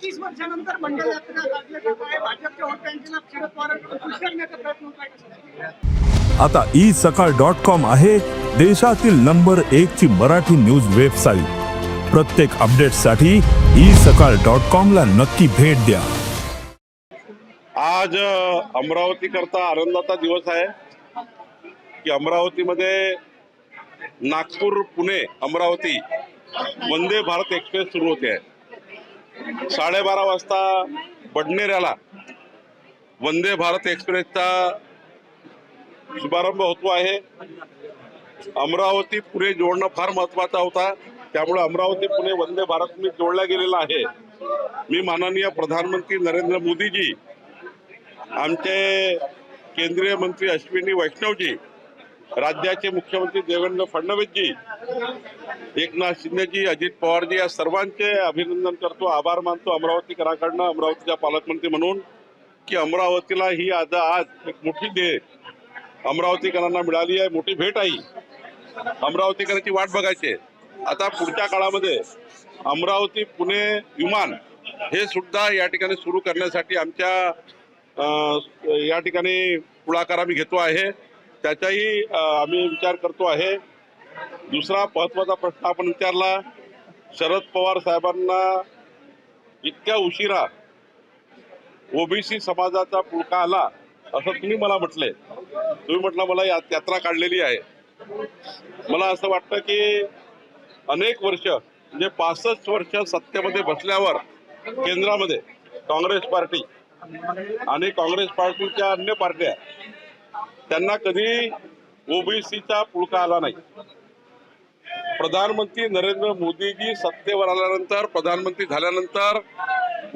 तीस वर्षानंतर मंडळ यात्रा लागलेला आहे. भाजपच्या वोट बँकेला शरद पवारांकडून खुश करण्याचा प्रयत्न होत आहे. आता isakal.com आहे देशातील नंबर 1 ची मराठी न्यूज वेबसाईट. प्रत्येक अपडेटसाठी isakal.com ला नक्की भेट द्या. आज अमरावती करता आनंदाचा दिवस आहे की अमरावतीमध्ये नागपूर पुणे अमरावती वंदे भारत एक्सप्रेस सुरू होते आहे. 12:30 वाजता बडनेऱ्याला वंदे भारत एक्सप्रेसचा शुभारंभ होतो आहे. अमरावती पुणे जोडणं फार महत्वाचा होता, त्यामुळे अमरावती पुणे वंदे भारत मी जोडला गेलेला आहे. मी माननीय प्रधानमंत्री नरेंद्र मोदीजी, आमचे केंद्रीय मंत्री अश्विनी वैष्णवजी, राज्याचे मुख्यमंत्री देवेंद्र फडणवीसजी, एकनाथ शिंदेजी, अजित पवारजी या सर्वांचे अभिनंदन करतो, आभार मानतो अमरावतीकरांकडनं, अमरावतीचा पालकमंत्री म्हणून, की अमरावतीला ही आज एक मोठी भेट अमरावतीकरांना मिळाली आहे. मोठी भेट आहे. अमरावतीकरांची वाट बघायची. आता पुढच्या काळामध्ये अमरावती पुणे विमान हे सुद्धा या ठिकाणी सुरू करण्यासाठी आमच्या या ठिकाणी पुढाकार आम्ही घेतो आहे. त्याचाही आम्ही विचार करतो आहे. दुसरा महत्त्वाचा प्रश्न आपण विचारला, शरद पवार साहेबांना इतक्या उशिरा ओबीसी समाजाचा पुळका आला असं तुम्ही मला म्हटले. तुम्ही म्हटलं मला यात्रा काढलेली आहे. मला असं वाटतं की अनेक वर्ष म्हणजे 65 वर्ष सत्तेमध्ये बसल्यावर केंद्रामध्ये काँग्रेस पार्टी आणि काँग्रेस पार्टीच्या अन्य पार्ट्या त्यांना कधी ओबीसीचा पुळका आला नाही. प्रधानमंत्री नरेंद्र मोदीजी सत्तेवर आल्यानंतर, प्रधानमंत्री झाल्यानंतर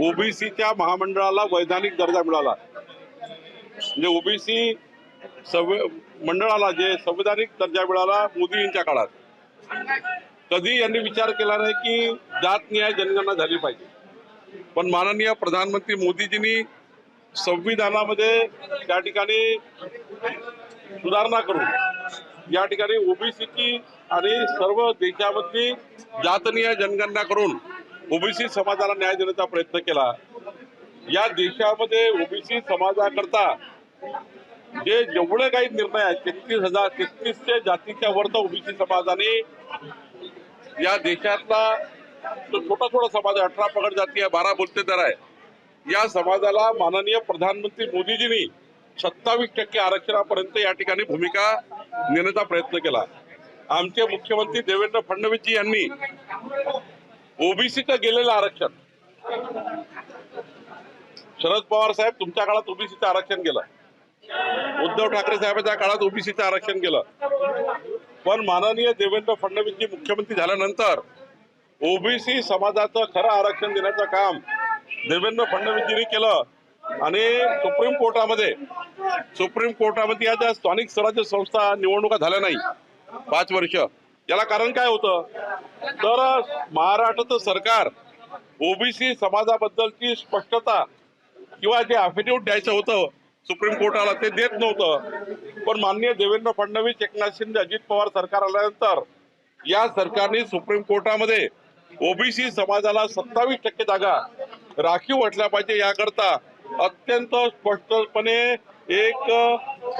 ओबीसीच्या महामंडळाला वैधानिक दर्जा मिळाला. म्हणजे ओबीसी मंडळाला जे संवैधानिक दर्जा मिळाला मोदींच्या काळात. कधी यांनी विचार केला नाही की जात न्याय जनगणना झाली पाहिजे. पण माननीय प्रधानमंत्री मोदीजींनी संविधानामध्ये त्या ठिकाणी सुधारणा करून या ठिकाणी ओबीसीची आणि सर्व देशामधली जातनीय जनगणना करून ओबीसी समाजाला न्याय देण्याचा प्रयत्न केला. या देशामध्ये ओबीसी समाजाकरता जे जेवढे काही निर्णय आहेत 33 जातीच्या वर ओबीसी समाजाने या देशातला तो छोटा समाज 18 पगड जाती आहे, 12 बोलतेदार आहे. या समाजाला माननीय प्रधानमंत्री मोदीजींनी 27% आरक्षणापर्यंत या ठिकाणी भूमिका नेण्याचा प्रयत्न केला. आमचे मुख्यमंत्री देवेंद्र फडणवीसजी यांनी ओबीसीचं गेलेलं आरक्षण, शरद पवार साहेब तुमच्या काळात ओबीसीचं आरक्षण केलं, उद्धव ठाकरे साहेबांच्या काळात ओबीसीचं आरक्षण केलं, पण माननीय देवेंद्र फडणवीसजी मुख्यमंत्री झाल्यानंतर ओबीसी समाजाचं खरं आरक्षण देण्याचं काम देवेंद्र फडणवीसजींनी केलं. आणि सुप्रीम कोर्टामध्ये या स्थानिक स्वराज्य संस्था निवडणुका झाल्या नाही 5 वर्ष. याला कारण काय होतं तर महाराष्ट्राचं सरकार ओबीसी समाजाबद्दलची स्पष्टता किंवा जे अफिडेव्हिट द्यायचं होतं सुप्रीम कोर्टाला ते देत नव्हतं. पण माननीय देवेंद्र फडणवीस, एकनाथ शिंदे, अजित पवार सरकार आल्यानंतर या सरकारने सुप्रीम कोर्टामध्ये ओबीसी समाजाला 27% जागा राखीव वाटल्या पाहिजे याकरता अत्यंत स्पष्टपणे एक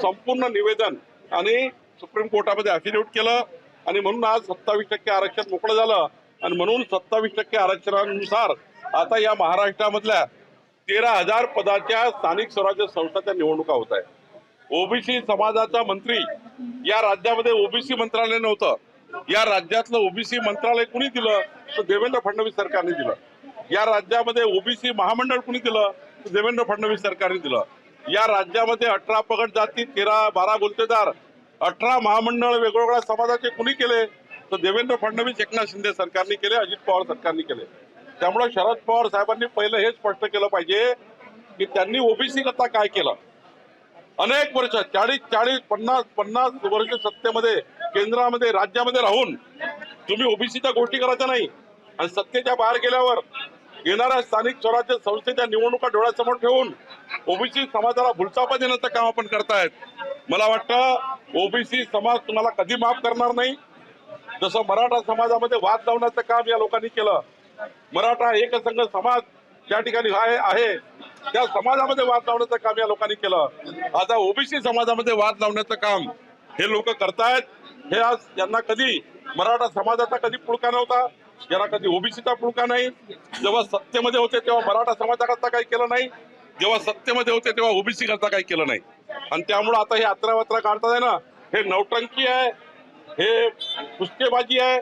संपूर्ण निवेदन आणि सुप्रीम कोर्टामध्ये अफिडेव्हिट केलं. आणि म्हणून आज 27% आरक्षण मोकळं झालं. आणि म्हणून 27% आरक्षणानुसार आता या महाराष्ट्रामधल्या 13,000 पदाच्या स्थानिक स्वराज्य संस्थांच्या निवडणुका होत आहेत. ओबीसी समाजाचा मंत्री या राज्यामध्ये ओबीसी मंत्रालय नव्हतं. या राज्यातलं ओबीसी मंत्रालय कुणी दिलं तर देवेंद्र फडणवीस सरकारने दिलं. या राज्यामध्ये ओबीसी महामंडळ कुणी दिलं तर देवेंद्र फडणवीस सरकारने दिलं. या राज्यामध्ये 18 पगड जाती, 13-12 बोलतेदार, 18 महामंडळ वेगवेगळ्या समाजाचे कुणी केले तर देवेंद्र फडणवीस, एकनाथ शिंदे सरकारने केले, अजित पवार सरकारने केले. त्यामुळे शरद पवार साहेबांनी पहिलं हे स्पष्ट केलं पाहिजे की त्यांनी ओबीसी करता काय केलं. अनेक वर्ष 40-50 वर्ष सत्तेमध्ये केंद्रामध्ये राज्यामध्ये राहून तुम्ही ओबीसीच्या गोष्टी करायच्या नाही. आणि सत्तेच्या बाहेर गेल्यावर येणाऱ्या स्थानिक स्वराज्य संस्थेच्या निवडणुका डोळ्यासमोर ठेवून ओबीसी समाजाला भुलचापा देण्याचं काम आपण करतायत. मला वाटतं ओबीसी समाज तुम्हाला कधी माफ करणार नाही. जसं मराठा समाजामध्ये वाद लावण्याचं काम या लोकांनी केलं, मराठा एकसंघ समाज त्या ठिकाणी आहे त्या समाजामध्ये वाद लावण्याचं काम या लोकांनी केलं. आता ओबीसी समाजामध्ये वाद लावण्याचं काम हे लोक करतायत. हे आज यांना कधी मराठा समाजाचा कधी पुळका नव्हता, याला कधी ओबीसीचा पुळका नाही. जेव्हा सत्तेमध्ये होते तेव्हा मराठा समाजाकरता काही केलं नाही, जेव्हा सत्तेमध्ये होते तेव्हा ओबीसी करता काही केलं नाही. आणि त्यामुळे आता हे अत्रावत्रा काढतात ना, हे नौटंकी आहे, हे फुसकेबाजी आहे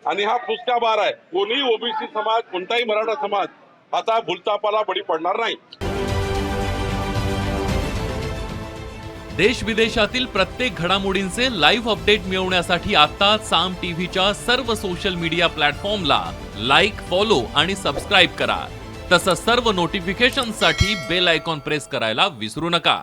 आणि हा फुसका बार आहे. कोणी ओबीसी समाज, कोणताही मराठा समाज आता भूलथापाला बळी पडणार नाही. देश विदेशातील प्रत्येक घडामोडींचे लाईव्ह अपडेट मिळवण्यासाठी आता साम टीव्हीच्या सर्व सोशल मीडिया प्लॅटफॉर्मला लाईक, फॉलो आणि सबस्क्राईब करा. तसंच सर्व नोटिफिकेशनसाठी बेल आयकॉन प्रेस करायला विसरू नका.